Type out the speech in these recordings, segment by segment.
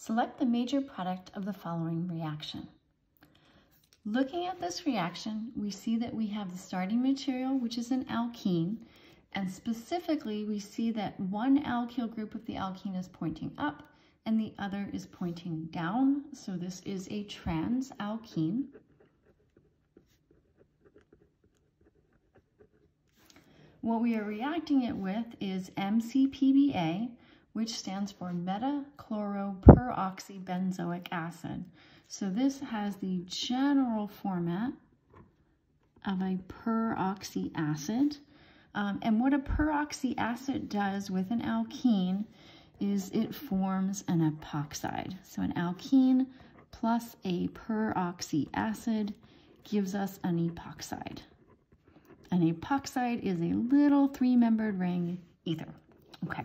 Select the major product of the following reaction. Looking at this reaction, we see that we have the starting material, which is an alkene, and specifically we see that one alkyl group of the alkene is pointing up and the other is pointing down. So this is a trans alkene. What we are reacting it with is MCPBA, which stands for metachloroperoxybenzoic acid. So this has the general format of a peroxy acid. And what a peroxy acid does with an alkene is it forms an epoxide. So an alkene plus a peroxy acid gives us an epoxide. An epoxide is a little three-membered ring ether. Okay.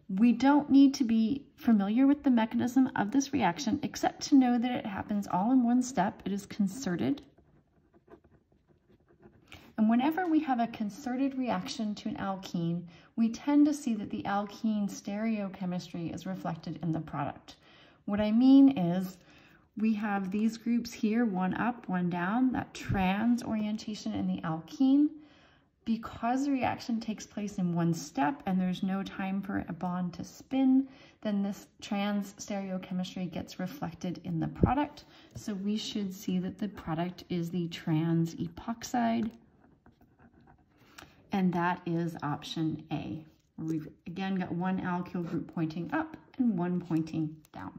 We don't need to be familiar with the mechanism of this reaction, except to know that it happens all in one step. It is concerted. And whenever we have a concerted reaction to an alkene, we tend to see that the alkene stereochemistry is reflected in the product. What I mean is we have these groups here, one up, one down, that trans orientation in the alkene. Because the reaction takes place in one step and there's no time for a bond to spin, then this trans stereochemistry gets reflected in the product. So we should see that the product is the trans epoxide, and that is option A. We've again got one alkyl group pointing up and one pointing down.